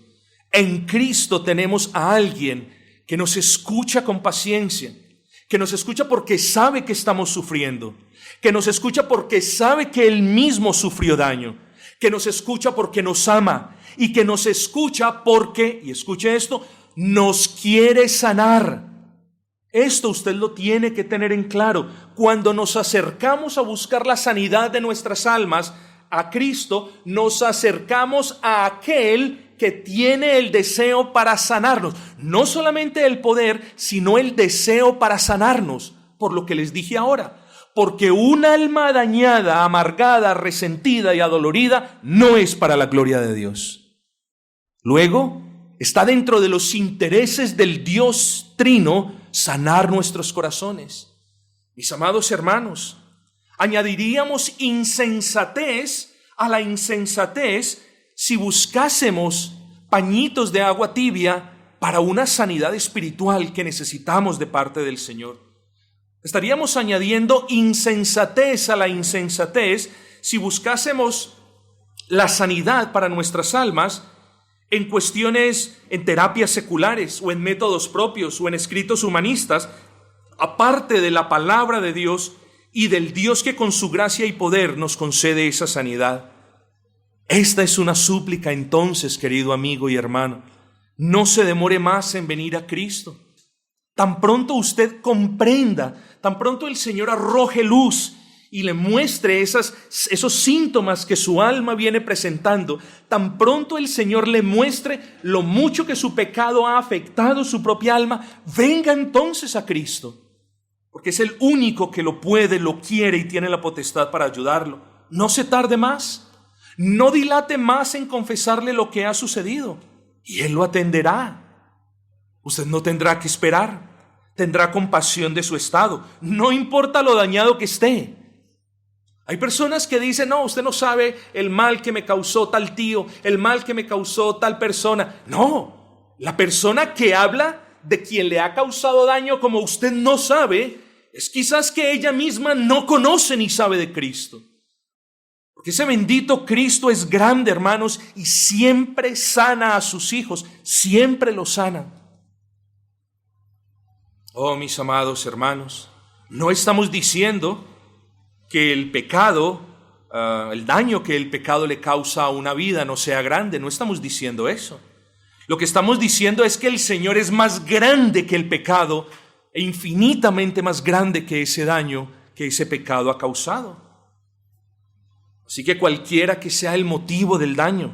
En Cristo tenemos a alguien que nos escucha con paciencia, que nos escucha porque sabe que estamos sufriendo, que nos escucha porque sabe que Él mismo sufrió daño, que nos escucha porque nos ama y que nos escucha porque, y escuche esto, nos quiere sanar. Esto usted lo tiene que tener en claro. Cuando nos acercamos a buscar la sanidad de nuestras almas a Cristo, nos acercamos a aquel que tiene el deseo para sanarnos. No solamente el poder, sino el deseo para sanarnos, por lo que les dije ahora. Porque un alma dañada, amargada, resentida y adolorida no es para la gloria de Dios. Luego, está dentro de los intereses del Dios Trino sanar nuestros corazones. Mis amados hermanos, añadiríamos insensatez a la insensatez si buscásemos pañitos de agua tibia para una sanidad espiritual que necesitamos de parte del Señor. Estaríamos añadiendo insensatez a la insensatez si buscásemos la sanidad para nuestras almas en cuestiones, en terapias seculares o en métodos propios o en escritos humanistas, aparte de la palabra de Dios y del Dios que con su gracia y poder nos concede esa sanidad. Esta es una súplica entonces, querido amigo y hermano. No se demore más en venir a Cristo. Tan pronto usted comprenda, tan pronto el Señor arroje luz y le muestre esos síntomas que su alma viene presentando, tan pronto el Señor le muestre lo mucho que su pecado ha afectado su propia alma, venga entonces a Cristo, porque es el único que lo puede, lo quiere y tiene la potestad para ayudarlo. No se tarde más, no dilate más en confesarle lo que ha sucedido y Él lo atenderá. Usted no tendrá que esperar, tendrá compasión de su estado, no importa lo dañado que esté. Hay personas que dicen, no, usted no sabe el mal que me causó tal tío, el mal que me causó tal persona. No, la persona que habla de quien le ha causado daño como usted no sabe, es quizás que ella misma no conoce ni sabe de Cristo. Porque ese bendito Cristo es grande, hermanos, y siempre sana a sus hijos, siempre los sana. Oh, mis amados hermanos, no estamos diciendo que el pecado, el daño que el pecado le causa a una vida no sea grande, no estamos diciendo eso. Lo que estamos diciendo es que el Señor es más grande que el pecado e infinitamente más grande que ese daño que ese pecado ha causado. Así que cualquiera que sea el motivo del daño,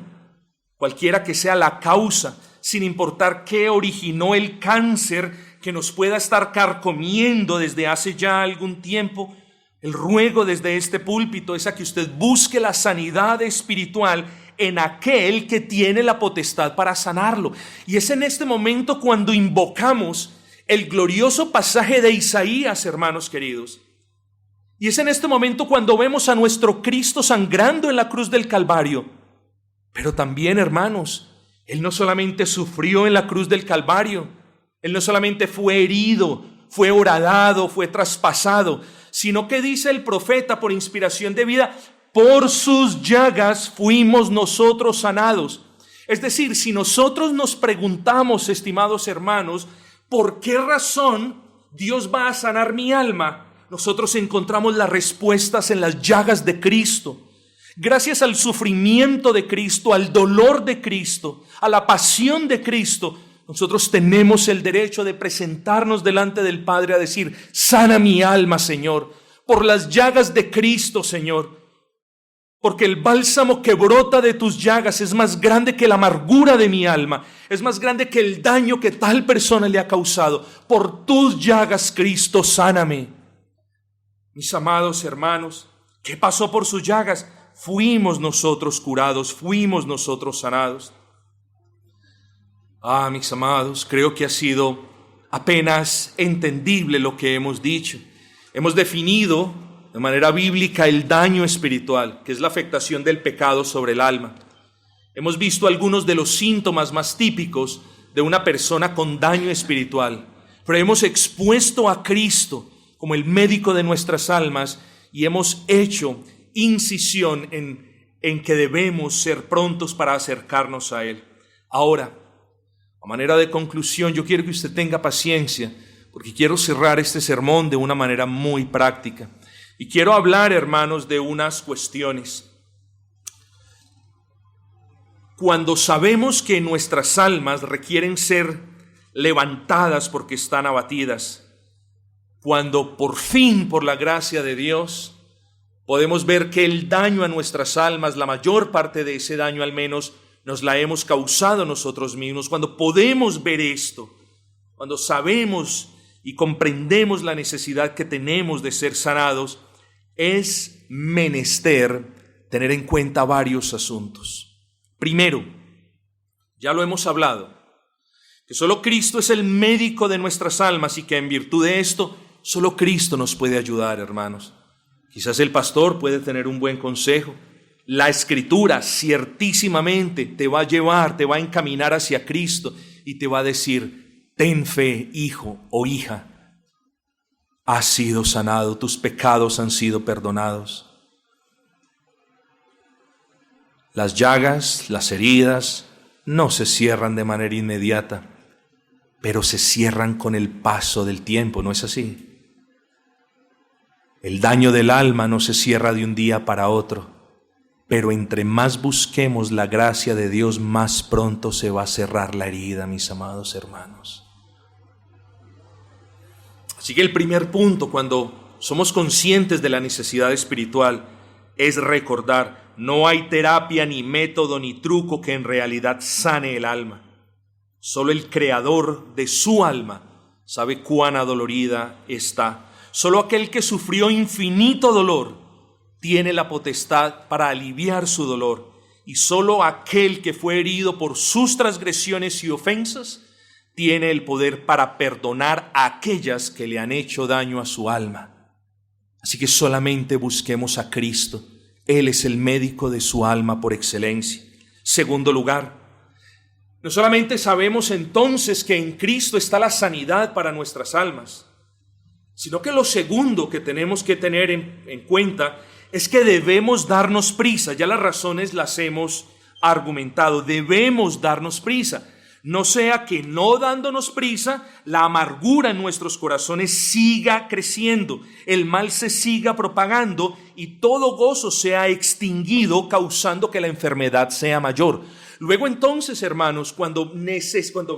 cualquiera que sea la causa, sin importar qué originó el cáncer que nos pueda estar carcomiendo desde hace ya algún tiempo, el ruego desde este púlpito es a que usted busque la sanidad espiritual en aquel que tiene la potestad para sanarlo. Y es en este momento cuando invocamos el glorioso pasaje de Isaías, hermanos queridos. Y es en este momento cuando vemos a nuestro Cristo sangrando en la cruz del Calvario. Pero también, hermanos, Él no solamente sufrió en la cruz del Calvario, Él no solamente fue herido, fue horadado, fue traspasado, sino que dice el profeta por inspiración de vida, por sus llagas fuimos nosotros sanados. Es decir, si nosotros nos preguntamos, estimados hermanos, ¿por qué razón Dios va a sanar mi alma? Nosotros encontramos las respuestas en las llagas de Cristo. Gracias al sufrimiento de Cristo, al dolor de Cristo, a la pasión de Cristo, nosotros tenemos el derecho de presentarnos delante del Padre a decir, sana mi alma, Señor, por las llagas de Cristo, Señor. Porque el bálsamo que brota de tus llagas es más grande que la amargura de mi alma, es más grande que el daño que tal persona le ha causado. Por tus llagas, Cristo, sáname. Mis amados hermanos, ¿qué pasó por sus llagas? Fuimos nosotros curados, fuimos nosotros sanados. Ah, mis amados, creo que ha sido apenas entendible lo que hemos dicho. Hemos definido de manera bíblica el daño espiritual, que es la afectación del pecado sobre el alma. Hemos visto algunos de los síntomas más típicos de una persona con daño espiritual, pero hemos expuesto a Cristo como el médico de nuestras almas y hemos hecho incisión en que debemos ser prontos para acercarnos a Él. Ahora, a manera de conclusión, yo quiero que usted tenga paciencia, porque quiero cerrar este sermón de una manera muy práctica. Y quiero hablar, hermanos, de unas cuestiones. Cuando sabemos que nuestras almas requieren ser levantadas porque están abatidas, cuando por fin, por la gracia de Dios, podemos ver que el daño a nuestras almas, la mayor parte de ese daño al menos, nos la hemos causado nosotros mismos. Cuando podemos ver esto, cuando sabemos y comprendemos la necesidad que tenemos de ser sanados, es menester tener en cuenta varios asuntos. Primero, ya lo hemos hablado, que solo Cristo es el médico de nuestras almas y que en virtud de esto, solo Cristo nos puede ayudar, hermanos. Quizás el pastor puede tener un buen consejo. La Escritura ciertísimamente te va a llevar, te va a encaminar hacia Cristo y te va a decir: ten fe, hijo o hija, has sido sanado, tus pecados han sido perdonados. Las llagas, las heridas, no se cierran de manera inmediata, pero se cierran con el paso del tiempo, ¿no es así? El daño del alma no se cierra de un día para otro, pero entre más busquemos la gracia de Dios, más pronto se va a cerrar la herida, mis amados hermanos. Así que el primer punto, cuando somos conscientes de la necesidad espiritual, es recordar: no hay terapia, ni método, ni truco que en realidad sane el alma. Solo el Creador de su alma sabe cuán adolorida está. Solo aquel que sufrió infinito dolor tiene la potestad para aliviar su dolor, y solo aquel que fue herido por sus transgresiones y ofensas tiene el poder para perdonar a aquellas que le han hecho daño a su alma. Así que solamente busquemos a Cristo. Él es el médico de su alma por excelencia. Segundo lugar, no solamente sabemos entonces que en Cristo está la sanidad para nuestras almas, sino que lo segundo que tenemos que tener en cuenta es que debemos darnos prisa. Ya las razones las hemos argumentado. Debemos darnos prisa. No sea que no dándonos prisa, la amargura en nuestros corazones siga creciendo, el mal se siga propagando y todo gozo sea extinguido, causando que la enfermedad sea mayor. Luego entonces, hermanos, cuando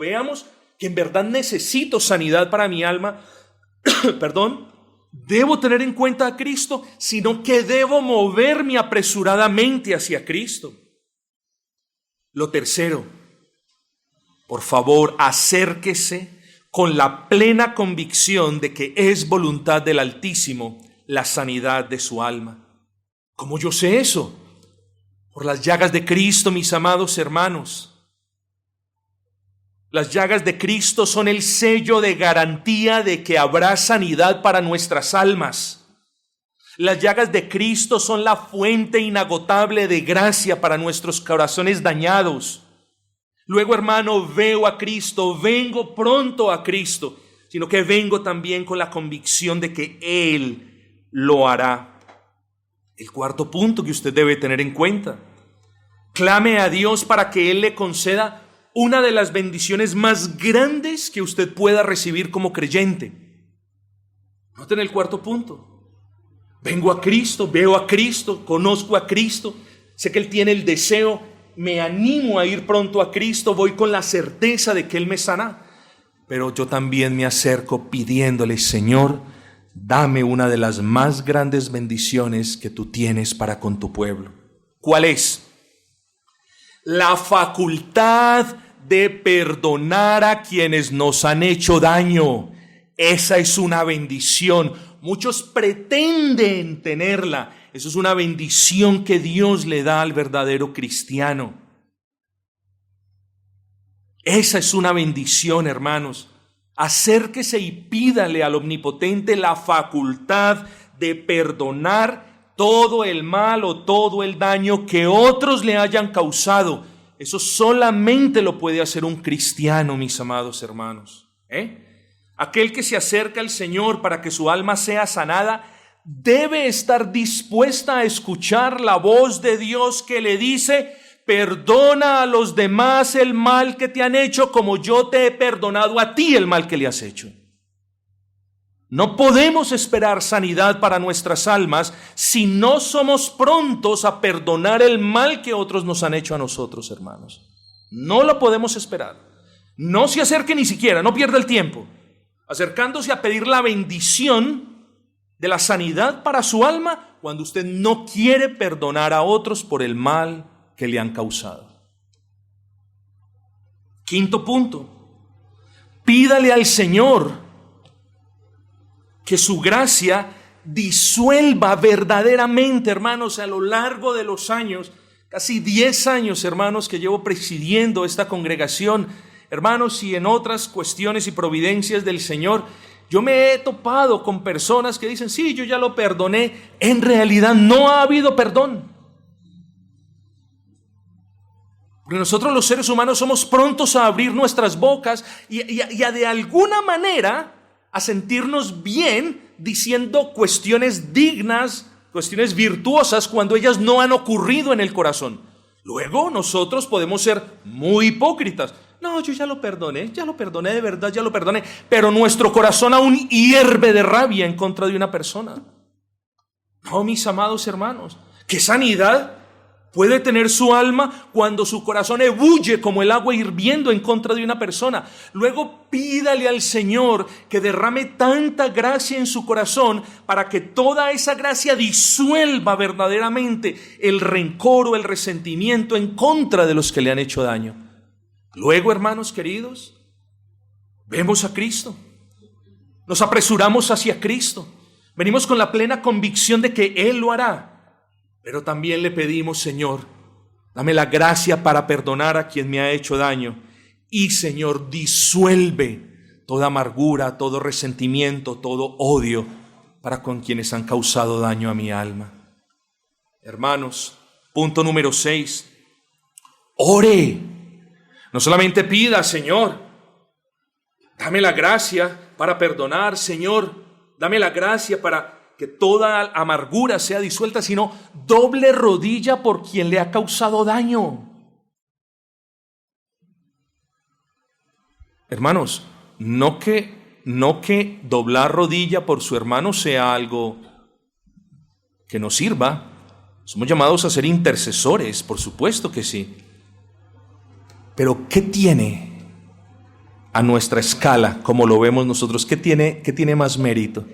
veamos que en verdad necesito sanidad para mi alma, debo tener en cuenta a Cristo, sino que debo moverme apresuradamente hacia Cristo. Lo tercero, por favor, acérquese con la plena convicción de que es voluntad del Altísimo la sanidad de su alma. ¿Cómo yo sé eso? Por las llagas de Cristo, mis amados hermanos. Las llagas de Cristo son el sello de garantía de que habrá sanidad para nuestras almas. Las llagas de Cristo son la fuente inagotable de gracia para nuestros corazones dañados. Luego, hermano, veo a Cristo, vengo pronto a Cristo, sino que vengo también con la convicción de que Él lo hará. El cuarto punto que usted debe tener en cuenta: clame a Dios para que Él le conceda una de las bendiciones más grandes que usted pueda recibir como creyente. Noten el cuarto punto: vengo a Cristo, veo a Cristo, conozco a Cristo, sé que Él tiene el deseo, me animo a ir pronto a Cristo, voy con la certeza de que Él me sana. Pero yo también me acerco pidiéndole: Señor, dame una de las más grandes bendiciones que tú tienes para con tu pueblo. ¿Cuál es? La facultad de perdonar a quienes nos han hecho daño. Esa es una bendición. Muchos pretenden tenerla. Eso es una bendición que Dios le da al verdadero cristiano. Esa es una bendición, hermanos. Acérquese y pídale al Omnipotente la facultad de perdonar todo el mal o todo el daño que otros le hayan causado. Eso solamente lo puede hacer un cristiano, mis amados hermanos. Aquel que se acerca al Señor para que su alma sea sanada, debe estar dispuesta a escuchar la voz de Dios que le dice: perdona a los demás el mal que te han hecho como yo te he perdonado a ti el mal que le has hecho. No podemos esperar sanidad para nuestras almas si no somos prontos a perdonar el mal que otros nos han hecho a nosotros, hermanos. No lo podemos esperar. No se acerque ni siquiera, no pierda el tiempo acercándose a pedir la bendición de la sanidad para su alma cuando usted no quiere perdonar a otros por el mal que le han causado. Quinto punto: pídale al Señor que su gracia disuelva verdaderamente, hermanos, a lo largo de los años, casi 10 años, hermanos, que llevo presidiendo esta congregación, hermanos, y en otras cuestiones y providencias del Señor, yo me he topado con personas que dicen: sí, yo ya lo perdoné. En realidad no ha habido perdón. Porque nosotros los seres humanos somos prontos a abrir nuestras bocas y a de alguna manera a sentirnos bien diciendo cuestiones dignas, cuestiones virtuosas, cuando ellas no han ocurrido en el corazón. Luego nosotros podemos ser muy hipócritas. No, yo ya lo perdoné de verdad, ya lo perdoné. Pero nuestro corazón aún hierve de rabia en contra de una persona. No, mis amados hermanos, ¿qué sanidad puede tener su alma cuando su corazón ebulle como el agua hirviendo en contra de una persona? Luego pídale al Señor que derrame tanta gracia en su corazón para que toda esa gracia disuelva verdaderamente el rencor o el resentimiento en contra de los que le han hecho daño. Luego, hermanos queridos, vemos a Cristo, nos apresuramos hacia Cristo, venimos con la plena convicción de que Él lo hará, pero también le pedimos: Señor, dame la gracia para perdonar a quien me ha hecho daño, y Señor, disuelve toda amargura, todo resentimiento, todo odio para con quienes han causado daño a mi alma. Hermanos, punto número 6, ore. No solamente pida: Señor, dame la gracia para perdonar, Señor, dame la gracia para que toda amargura sea disuelta, sino doble rodilla por quien le ha causado daño. Hermanos, no que doblar rodilla por su hermano sea algo que nos sirva. Somos llamados a ser intercesores, por supuesto que sí. Pero ¿qué tiene a nuestra escala, como lo vemos nosotros? ¿Qué tiene más mérito?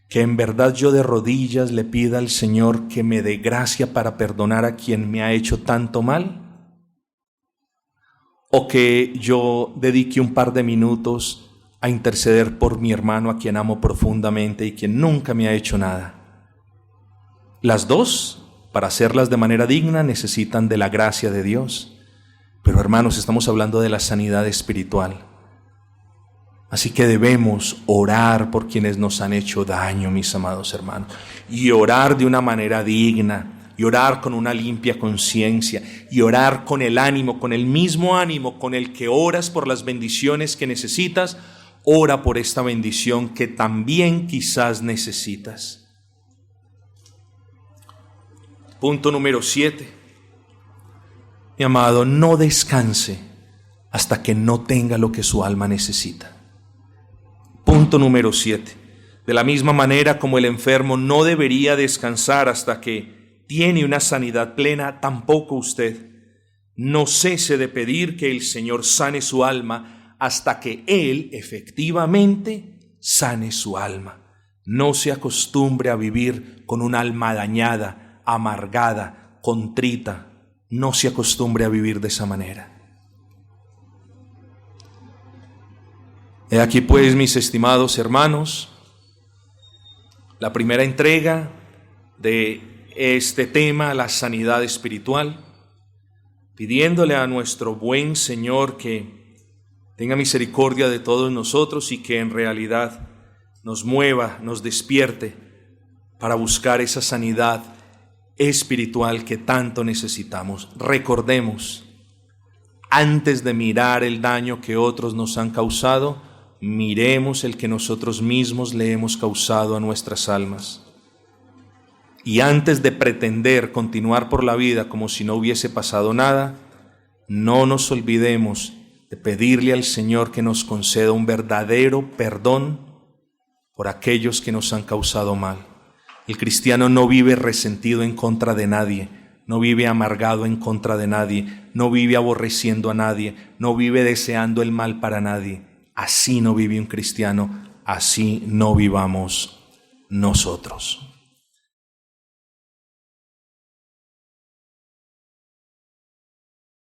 Que en verdad yo de rodillas le pida al Señor que me dé gracia para perdonar a quien me ha hecho tanto mal, o que yo dedique un par de minutos a interceder por mi hermano a quien amo profundamente y quien nunca me ha hecho nada. Las dos, para hacerlas de manera digna, necesitan de la gracia de Dios. Pero hermanos, estamos hablando de la sanidad espiritual. Así que debemos orar por quienes nos han hecho daño, mis amados hermanos, y orar de una manera digna, y orar con una limpia conciencia, y orar con el ánimo, con el mismo ánimo con el que oras por las bendiciones que necesitas. Ora por esta bendición que también quizás necesitas. Punto número 7. Mi amado, no descanse hasta que no tenga lo que su alma necesita. Punto número 7. De la misma manera como el enfermo no debería descansar hasta que tiene una sanidad plena, tampoco usted. No cese de pedir que el Señor sane su alma hasta que Él efectivamente sane su alma. No se acostumbre a vivir con un alma dañada, amargada, contrita. No se acostumbre a vivir de esa manera. He aquí pues, mis estimados hermanos, la primera entrega de este tema, la sanidad espiritual, pidiéndole a nuestro buen Señor que tenga misericordia de todos nosotros y que en realidad nos mueva, nos despierte para buscar esa sanidad espiritual que tanto necesitamos. Recordemos, antes de mirar el daño que otros nos han causado, miremos el que nosotros mismos le hemos causado a nuestras almas. Y antes de pretender continuar por la vida como si no hubiese pasado nada, no nos olvidemos de pedirle al Señor que nos conceda un verdadero perdón por aquellos que nos han causado mal. El cristiano no vive resentido en contra de nadie, no vive amargado en contra de nadie, no vive aborreciendo a nadie, no vive deseando el mal para nadie. Así no vive un cristiano, así no vivamos nosotros.